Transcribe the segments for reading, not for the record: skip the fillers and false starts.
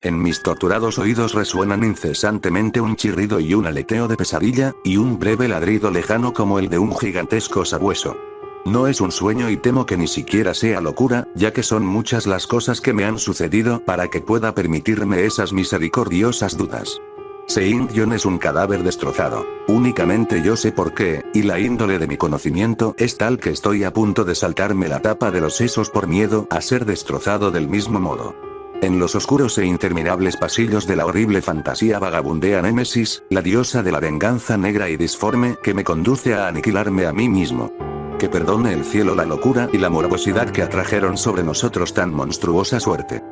En mis torturados oídos resuenan incesantemente un chirrido y un aleteo de pesadilla, y un breve ladrido lejano como el de un gigantesco sabueso. No es un sueño y temo que ni siquiera sea locura, ya que son muchas las cosas que me han sucedido para que pueda permitirme esas misericordiosas dudas. Seong-yeon es un cadáver destrozado. Únicamente yo sé por qué, y la índole de mi conocimiento es tal que estoy a punto de saltarme la tapa de los sesos por miedo a ser destrozado del mismo modo. En los oscuros e interminables pasillos de la horrible fantasía vagabundea Némesis, la diosa de la venganza negra y disforme que me conduce a aniquilarme a mí mismo. Que perdone el cielo la locura y la morbosidad que atrajeron sobre nosotros tan monstruosa suerte.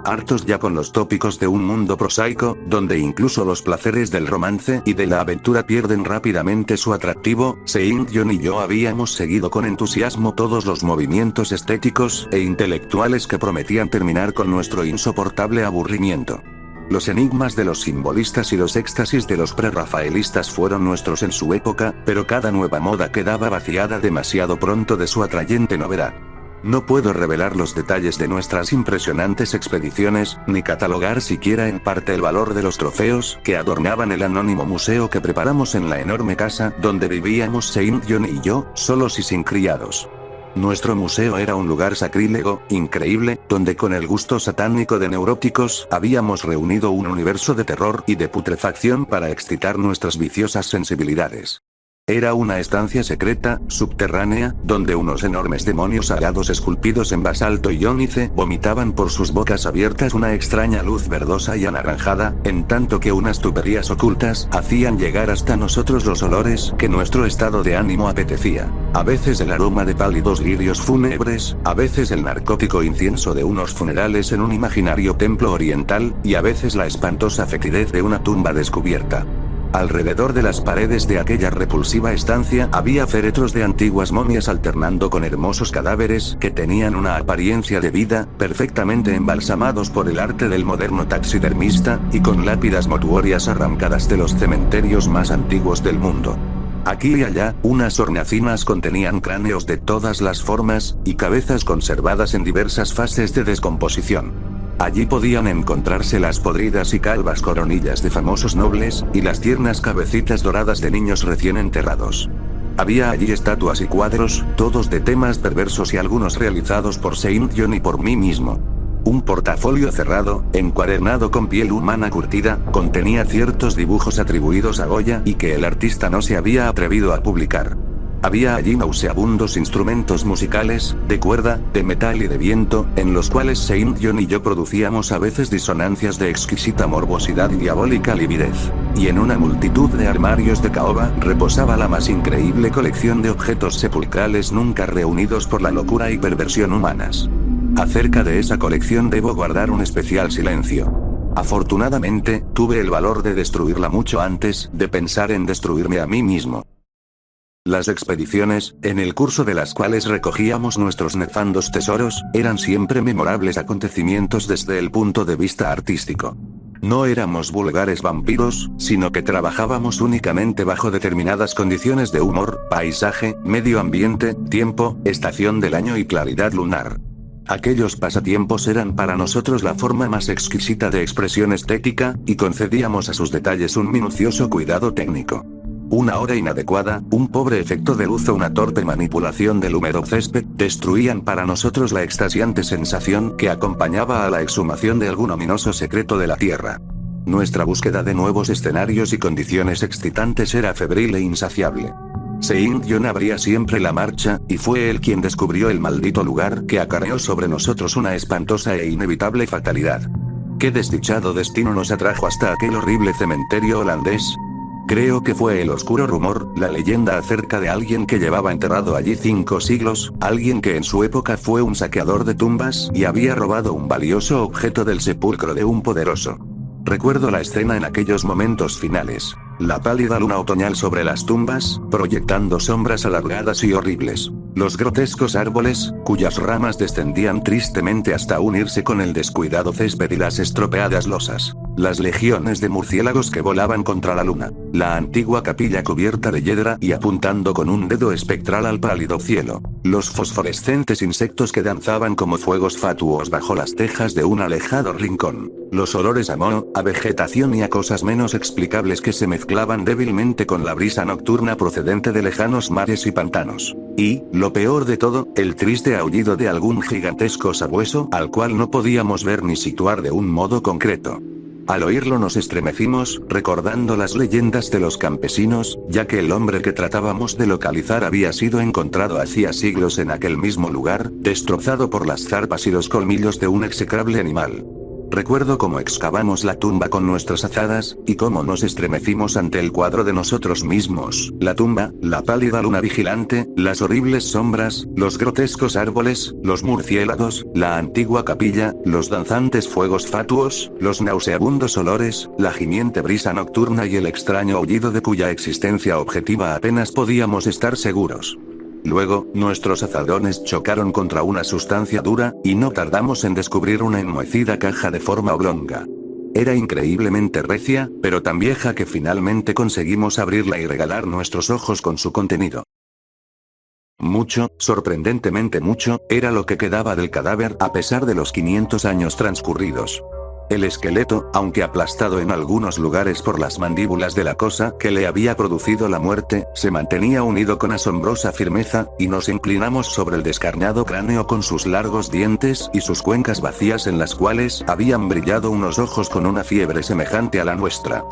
Hartos ya con los tópicos de un mundo prosaico, donde incluso los placeres del romance y de la aventura pierden rápidamente su atractivo, Seong-yeon y yo habíamos seguido con entusiasmo todos los movimientos estéticos e intelectuales que prometían terminar con nuestro insoportable aburrimiento. Los enigmas de los simbolistas y los éxtasis de los prerrafaelistas fueron nuestros en su época, pero cada nueva moda quedaba vaciada demasiado pronto de su atrayente novedad. No puedo revelar los detalles de nuestras impresionantes expediciones, ni catalogar siquiera en parte el valor de los trofeos que adornaban el anónimo museo que preparamos en la enorme casa donde vivíamos Seong-yeon y yo, solos y sin criados. Nuestro museo era un lugar sacrílego, increíble, donde con el gusto satánico de neuróticos habíamos reunido un universo de terror y de putrefacción para excitar nuestras viciosas sensibilidades. Era una estancia secreta, subterránea, donde unos enormes demonios alados esculpidos en basalto y ónice vomitaban por sus bocas abiertas una extraña luz verdosa y anaranjada, en tanto que unas tuberías ocultas hacían llegar hasta nosotros los olores que nuestro estado de ánimo apetecía. A veces el aroma de pálidos lirios fúnebres, a veces el narcótico incienso de unos funerales en un imaginario templo oriental, y a veces la espantosa fetidez de una tumba descubierta. Alrededor de las paredes de aquella repulsiva estancia había féretros de antiguas momias alternando con hermosos cadáveres que tenían una apariencia de vida, perfectamente embalsamados por el arte del moderno taxidermista, y con lápidas mortuorias arrancadas de los cementerios más antiguos del mundo. Aquí y allá, unas hornacinas contenían cráneos de todas las formas, y cabezas conservadas en diversas fases de descomposición. Allí podían encontrarse las podridas y calvas coronillas de famosos nobles, y las tiernas cabecitas doradas de niños recién enterrados. Había allí estatuas y cuadros, todos de temas perversos y algunos realizados por Seong-yeon y por mí mismo. Un portafolio cerrado, encuadernado con piel humana curtida, contenía ciertos dibujos atribuidos a Goya y que el artista no se había atrevido a publicar. Había allí nauseabundos instrumentos musicales, de cuerda, de metal y de viento, en los cuales Seong-yeon y yo producíamos a veces disonancias de exquisita morbosidad y diabólica lividez. Y en una multitud de armarios de caoba reposaba la más increíble colección de objetos sepulcrales nunca reunidos por la locura y perversión humanas. Acerca de esa colección debo guardar un especial silencio. Afortunadamente, tuve el valor de destruirla mucho antes de pensar en destruirme a mí mismo. Las expediciones, en el curso de las cuales recogíamos nuestros nefandos tesoros, eran siempre memorables acontecimientos desde el punto de vista artístico. No éramos vulgares vampiros, sino que trabajábamos únicamente bajo determinadas condiciones de humor, paisaje, medio ambiente, tiempo, estación del año y claridad lunar. Aquellos pasatiempos eran para nosotros la forma más exquisita de expresión estética, y concedíamos a sus detalles un minucioso cuidado técnico. Una hora inadecuada, un pobre efecto de luz o una torpe manipulación del húmedo césped, destruían para nosotros la extasiante sensación que acompañaba a la exhumación de algún ominoso secreto de la Tierra. Nuestra búsqueda de nuevos escenarios y condiciones excitantes era febril e insaciable. Seong-yeon abría siempre la marcha, y fue él quien descubrió el maldito lugar que acarreó sobre nosotros una espantosa e inevitable fatalidad. ¿Qué desdichado destino nos atrajo hasta aquel horrible cementerio holandés? Creo que fue el oscuro rumor, la leyenda acerca de alguien que llevaba enterrado allí 5 siglos, alguien que en su época fue un saqueador de tumbas y había robado un valioso objeto del sepulcro de un poderoso. Recuerdo la escena en aquellos momentos finales. La pálida luna otoñal sobre las tumbas, proyectando sombras alargadas y horribles. Los grotescos árboles, cuyas ramas descendían tristemente hasta unirse con el descuidado césped y las estropeadas losas. Las legiones de murciélagos que volaban contra la luna. La antigua capilla cubierta de hiedra y apuntando con un dedo espectral al pálido cielo. Los fosforescentes insectos que danzaban como fuegos fatuos bajo las tejas de un alejado rincón. Los olores a moho, a vegetación y a cosas menos explicables que se mezclaban débilmente con la brisa nocturna procedente de lejanos mares y pantanos. Y, lo peor de todo, el triste aullido de algún gigantesco sabueso al cual no podíamos ver ni situar de un modo concreto. Al oírlo nos estremecimos, recordando las leyendas de los campesinos, ya que el hombre que tratábamos de localizar había sido encontrado hacía siglos en aquel mismo lugar, destrozado por las zarpas y los colmillos de un execrable animal. Recuerdo cómo excavamos la tumba con nuestras azadas, y cómo nos estremecimos ante el cuadro de nosotros mismos, la tumba, la pálida luna vigilante, las horribles sombras, los grotescos árboles, los murciélagos, la antigua capilla, los danzantes fuegos fatuos, los nauseabundos olores, la gimiente brisa nocturna y el extraño aullido de cuya existencia objetiva apenas podíamos estar seguros. Luego, nuestros azadones chocaron contra una sustancia dura, y no tardamos en descubrir una enmohecida caja de forma oblonga. Era increíblemente recia, pero tan vieja que finalmente conseguimos abrirla y regalar nuestros ojos con su contenido. Mucho, sorprendentemente mucho, era lo que quedaba del cadáver a pesar de los 500 años transcurridos. El esqueleto, aunque aplastado en algunos lugares por las mandíbulas de la cosa que le había producido la muerte, se mantenía unido con asombrosa firmeza, y nos inclinamos sobre el descarnado cráneo con sus largos dientes y sus cuencas vacías en las cuales habían brillado unos ojos con una fiebre semejante a la nuestra.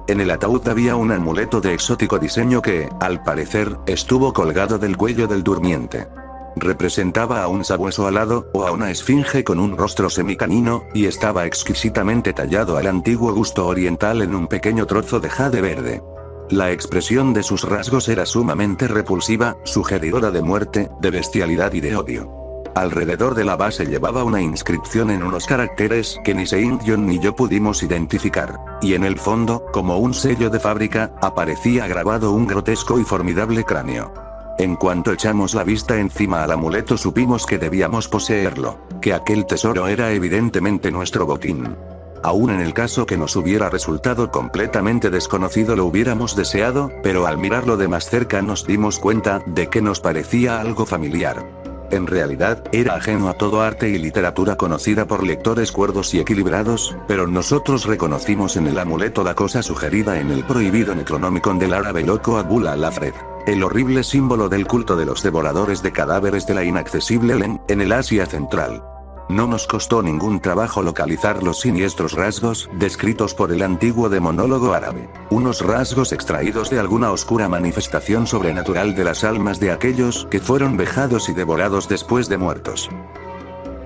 En el ataúd había un amuleto de exótico diseño que, al parecer, estuvo colgado del cuello del durmiente. Representaba a un sabueso alado, o a una esfinge con un rostro semicanino, y estaba exquisitamente tallado al antiguo gusto oriental en un pequeño trozo de jade verde. La expresión de sus rasgos era sumamente repulsiva, sugeridora de muerte, de bestialidad y de odio. Alrededor de la base llevaba una inscripción en unos caracteres que ni Seung-Yeon ni yo pudimos identificar, y en el fondo, como un sello de fábrica, aparecía grabado un grotesco y formidable cráneo. En cuanto echamos la vista encima al amuleto supimos que debíamos poseerlo, que aquel tesoro era evidentemente nuestro botín. Aún en el caso que nos hubiera resultado completamente desconocido lo hubiéramos deseado, pero al mirarlo de más cerca nos dimos cuenta de que nos parecía algo familiar. En realidad, era ajeno a todo arte y literatura conocida por lectores cuerdos y equilibrados, pero nosotros reconocimos en el amuleto la cosa sugerida en el prohibido Necronomicon del árabe loco Abul al-Afred. El horrible símbolo del culto de los devoradores de cadáveres de la inaccesible Len, en el Asia Central. No nos costó ningún trabajo localizar los siniestros rasgos, descritos por el antiguo demonólogo árabe. Unos rasgos extraídos de alguna oscura manifestación sobrenatural de las almas de aquellos que fueron vejados y devorados después de muertos.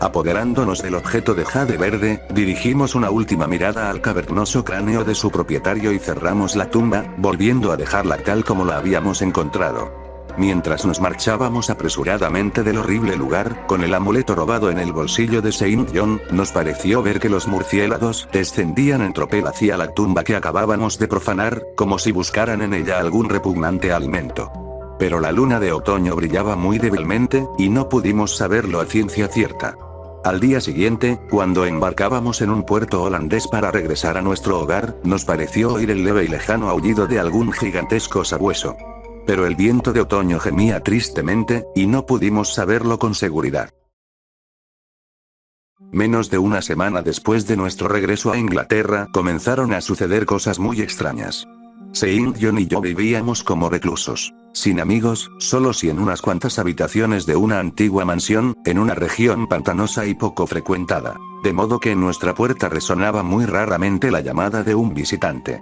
Apoderándonos del objeto de jade verde, dirigimos una última mirada al cavernoso cráneo de su propietario y cerramos la tumba, volviendo a dejarla tal como la habíamos encontrado. Mientras nos marchábamos apresuradamente del horrible lugar, con el amuleto robado en el bolsillo de Seung-Yeon, nos pareció ver que los murciélagos descendían en tropel hacia la tumba que acabábamos de profanar, como si buscaran en ella algún repugnante alimento. Pero la luna de otoño brillaba muy débilmente, y no pudimos saberlo a ciencia cierta. Al día siguiente, cuando embarcábamos en un puerto holandés para regresar a nuestro hogar, nos pareció oír el leve y lejano aullido de algún gigantesco sabueso. Pero el viento de otoño gemía tristemente, y no pudimos saberlo con seguridad. Menos de una semana después de nuestro regreso a Inglaterra, comenzaron a suceder cosas muy extrañas. Seung-Yeon y yo vivíamos como reclusos, sin amigos, solos y en unas cuantas habitaciones de una antigua mansión, en una región pantanosa y poco frecuentada, de modo que en nuestra puerta resonaba muy raramente la llamada de un visitante.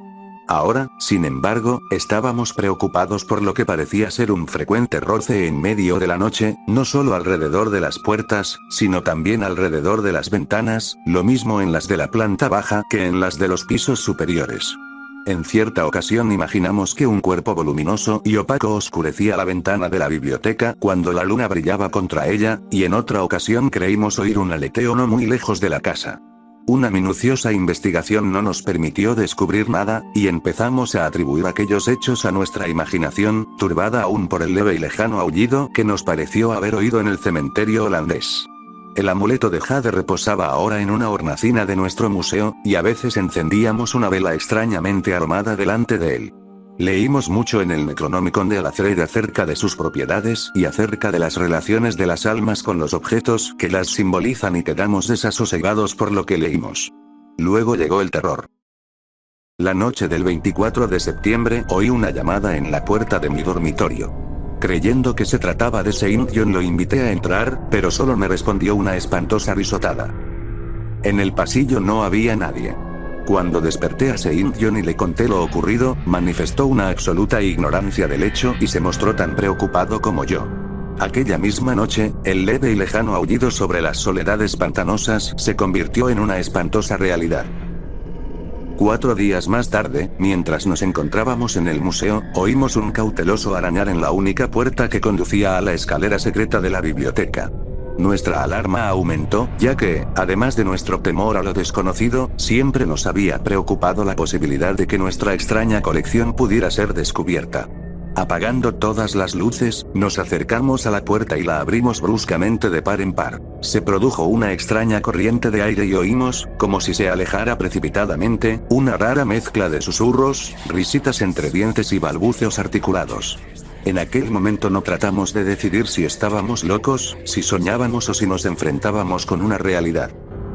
Ahora, sin embargo, estábamos preocupados por lo que parecía ser un frecuente roce en medio de la noche, no solo alrededor de las puertas, sino también alrededor de las ventanas, lo mismo en las de la planta baja que en las de los pisos superiores. En cierta ocasión imaginamos que un cuerpo voluminoso y opaco oscurecía la ventana de la biblioteca cuando la luna brillaba contra ella, y en otra ocasión creímos oír un aleteo no muy lejos de la casa. Una minuciosa investigación no nos permitió descubrir nada, y empezamos a atribuir aquellos hechos a nuestra imaginación, turbada aún por el leve y lejano aullido que nos pareció haber oído en el cementerio holandés. El amuleto de jade reposaba ahora en una hornacina de nuestro museo, y a veces encendíamos una vela extrañamente aromada delante de él. Leímos mucho en el Necronomicon de Alacred acerca de sus propiedades y acerca de las relaciones de las almas con los objetos que las simbolizan y quedamos desasosegados por lo que leímos. Luego llegó el terror. La noche del 24 de septiembre oí una llamada en la puerta de mi dormitorio. Creyendo que se trataba de Saint John lo invité a entrar, pero solo me respondió una espantosa risotada. En el pasillo no había nadie. Cuando desperté a Saint John y le conté lo ocurrido, manifestó una absoluta ignorancia del hecho y se mostró tan preocupado como yo. Aquella misma noche, el leve y lejano aullido sobre las soledades pantanosas se convirtió en una espantosa realidad. 4 días más tarde, mientras nos encontrábamos en el museo, oímos un cauteloso arañar en la única puerta que conducía a la escalera secreta de la biblioteca. Nuestra alarma aumentó, ya que, además de nuestro temor a lo desconocido, siempre nos había preocupado la posibilidad de que nuestra extraña colección pudiera ser descubierta. Apagando todas las luces, nos acercamos a la puerta y la abrimos bruscamente de par en par. Se produjo una extraña corriente de aire y oímos, como si se alejara precipitadamente, una rara mezcla de susurros, risitas entre dientes y balbuceos articulados. En aquel momento no tratamos de decidir si estábamos locos, si soñábamos o si nos enfrentábamos con una realidad.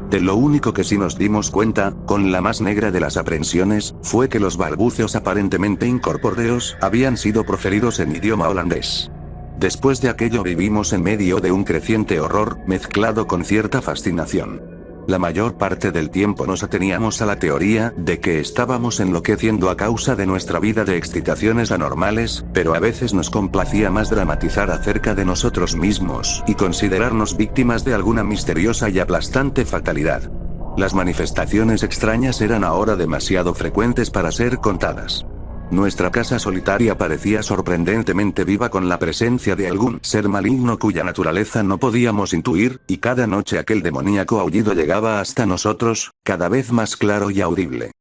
De lo único que sí nos dimos cuenta, con la más negra de las aprensiones, fue que los balbuceos aparentemente incorpóreos habían sido proferidos en idioma holandés. Después de aquello vivimos en medio de un creciente horror, mezclado con cierta fascinación. La mayor parte del tiempo nos ateníamos a la teoría de que estábamos enloqueciendo a causa de nuestra vida de excitaciones anormales, pero a veces nos complacía más dramatizar acerca de nosotros mismos y considerarnos víctimas de alguna misteriosa y aplastante fatalidad. Las manifestaciones extrañas eran ahora demasiado frecuentes para ser contadas. Nuestra casa solitaria parecía sorprendentemente viva con la presencia de algún ser maligno cuya naturaleza no podíamos intuir, y cada noche aquel demoníaco aullido llegaba hasta nosotros, cada vez más claro y audible.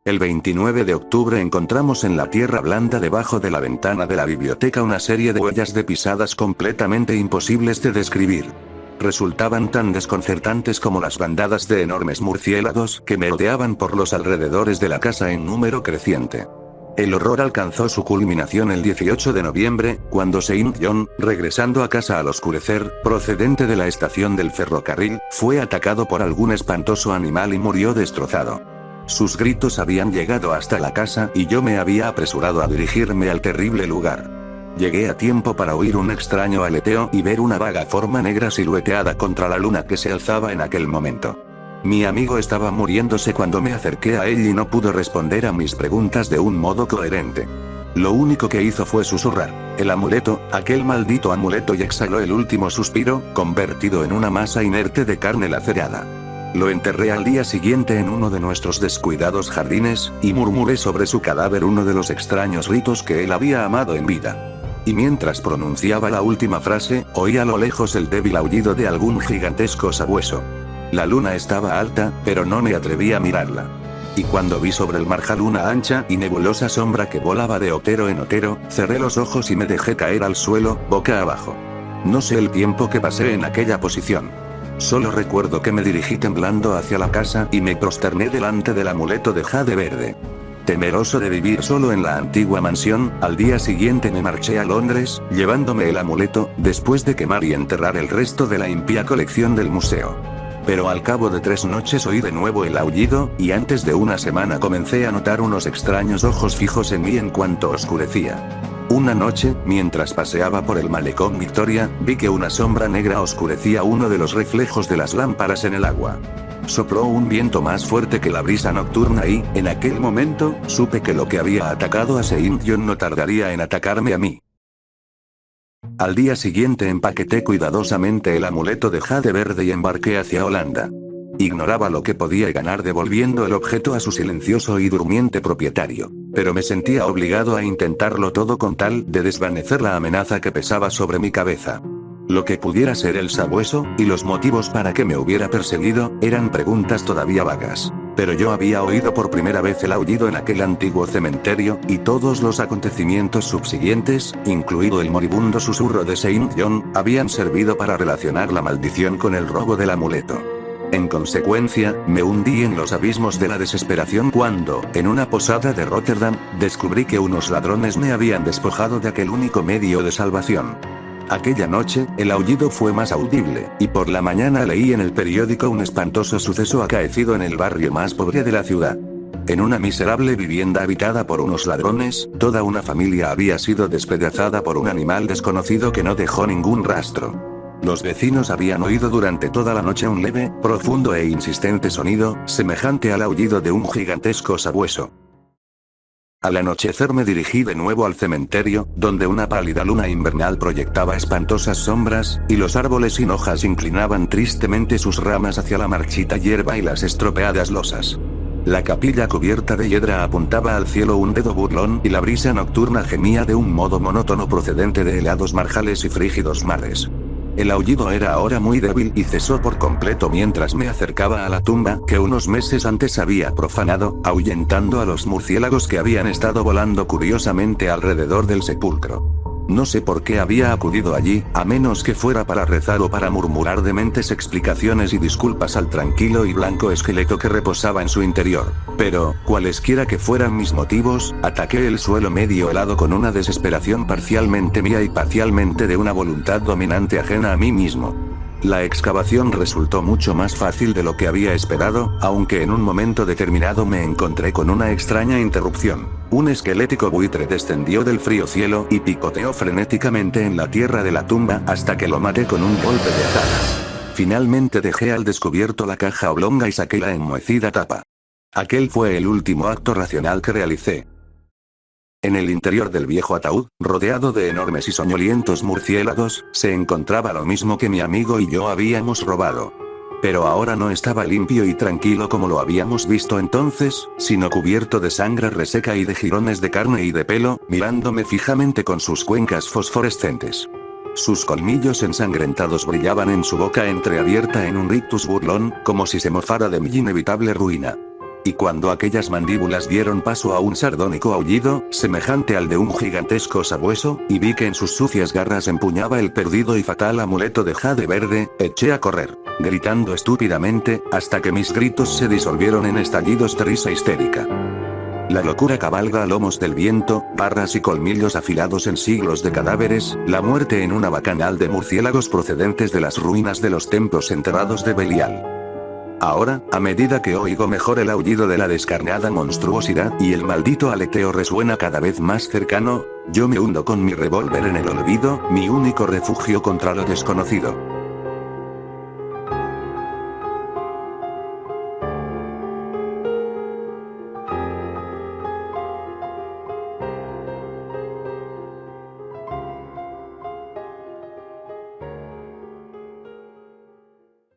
El 29 de octubre encontramos en la tierra blanda debajo de la ventana de la biblioteca una serie de huellas de pisadas completamente imposibles de describir. Resultaban tan desconcertantes como las bandadas de enormes murciélagos que merodeaban por los alrededores de la casa en número creciente. El horror alcanzó su culminación el 18 de noviembre, cuando Saint John, regresando a casa al oscurecer, procedente de la estación del ferrocarril, fue atacado por algún espantoso animal y murió destrozado. Sus gritos habían llegado hasta la casa y yo me había apresurado a dirigirme al terrible lugar. Llegué a tiempo para oír un extraño aleteo y ver una vaga forma negra silueteada contra la luna que se alzaba en aquel momento. Mi amigo estaba muriéndose cuando me acerqué a él y no pudo responder a mis preguntas de un modo coherente. Lo único que hizo fue susurrar, el amuleto, aquel maldito amuleto, y exhaló el último suspiro, convertido en una masa inerte de carne lacerada. Lo enterré al día siguiente en uno de nuestros descuidados jardines, y murmuré sobre su cadáver uno de los extraños ritos que él había amado en vida. Y mientras pronunciaba la última frase, oí a lo lejos el débil aullido de algún gigantesco sabueso. La luna estaba alta, pero no me atreví a mirarla. Y cuando vi sobre el marjal una ancha y nebulosa sombra que volaba de otero en otero, cerré los ojos y me dejé caer al suelo, boca abajo. No sé el tiempo que pasé en aquella posición. Solo recuerdo que me dirigí temblando hacia la casa y me prosterné delante del amuleto de jade verde. Temeroso de vivir solo en la antigua mansión, al día siguiente me marché a Londres, llevándome el amuleto, después de quemar y enterrar el resto de la impía colección del museo. Pero al cabo de 3 noches oí de nuevo el aullido, y antes de una semana comencé a notar unos extraños ojos fijos en mí en cuanto oscurecía. Una noche, mientras paseaba por el malecón Victoria, vi que una sombra negra oscurecía uno de los reflejos de las lámparas en el agua. Sopló un viento más fuerte que la brisa nocturna y, en aquel momento, supe que lo que había atacado a Saint John no tardaría en atacarme a mí. Al día siguiente empaqueté cuidadosamente el amuleto de jade verde y embarqué hacia Holanda. Ignoraba lo que podía ganar devolviendo el objeto a su silencioso y durmiente propietario, pero me sentía obligado a intentarlo todo con tal de desvanecer la amenaza que pesaba sobre mi cabeza. Lo que pudiera ser el sabueso, y los motivos para que me hubiera perseguido, eran preguntas todavía vagas. Pero yo había oído por primera vez el aullido en aquel antiguo cementerio, y todos los acontecimientos subsiguientes, incluido el moribundo susurro de Saint John, habían servido para relacionar la maldición con el robo del amuleto. En consecuencia, me hundí en los abismos de la desesperación cuando, en una posada de Rotterdam, descubrí que unos ladrones me habían despojado de aquel único medio de salvación. Aquella noche, el aullido fue más audible, y por la mañana leí en el periódico un espantoso suceso acaecido en el barrio más pobre de la ciudad. En una miserable vivienda habitada por unos ladrones, toda una familia había sido despedazada por un animal desconocido que no dejó ningún rastro. Los vecinos habían oído durante toda la noche un leve, profundo e insistente sonido, semejante al aullido de un gigantesco sabueso. Al anochecer me dirigí de nuevo al cementerio, donde una pálida luna invernal proyectaba espantosas sombras, y los árboles sin hojas inclinaban tristemente sus ramas hacia la marchita hierba y las estropeadas losas. La capilla cubierta de hiedra apuntaba al cielo un dedo burlón y la brisa nocturna gemía de un modo monótono procedente de helados marjales y frígidos mares. El aullido era ahora muy débil y cesó por completo mientras me acercaba a la tumba que unos meses antes había profanado, ahuyentando a los murciélagos que habían estado volando curiosamente alrededor del sepulcro. No sé por qué había acudido allí, a menos que fuera para rezar o para murmurar dementes explicaciones y disculpas al tranquilo y blanco esqueleto que reposaba en su interior. Pero, cualesquiera que fueran mis motivos, ataqué el suelo medio helado con una desesperación parcialmente mía y parcialmente de una voluntad dominante ajena a mí mismo. La excavación resultó mucho más fácil de lo que había esperado, aunque en un momento determinado me encontré con una extraña interrupción. Un esquelético buitre descendió del frío cielo y picoteó frenéticamente en la tierra de la tumba hasta que lo maté con un golpe de azada. Finalmente dejé al descubierto la caja oblonga y saqué la enmohecida tapa. Aquel fue el último acto racional que realicé. En el interior del viejo ataúd, rodeado de enormes y soñolientos murciélagos, se encontraba lo mismo que mi amigo y yo habíamos robado. Pero ahora no estaba limpio y tranquilo como lo habíamos visto entonces, sino cubierto de sangre reseca y de jirones de carne y de pelo, mirándome fijamente con sus cuencas fosforescentes. Sus colmillos ensangrentados brillaban en su boca entreabierta en un rictus burlón, como si se mofara de mi inevitable ruina. Y cuando aquellas mandíbulas dieron paso a un sardónico aullido, semejante al de un gigantesco sabueso, y vi que en sus sucias garras empuñaba el perdido y fatal amuleto de jade verde, eché a correr, gritando estúpidamente, hasta que mis gritos se disolvieron en estallidos de risa histérica. La locura cabalga a lomos del viento, barras y colmillos afilados en siglos de cadáveres, la muerte en una bacanal de murciélagos procedentes de las ruinas de los templos enterrados de Belial. Ahora, a medida que oigo mejor el aullido de la descarnada monstruosidad y el maldito aleteo resuena cada vez más cercano, yo me hundo con mi revólver en el olvido, mi único refugio contra lo desconocido.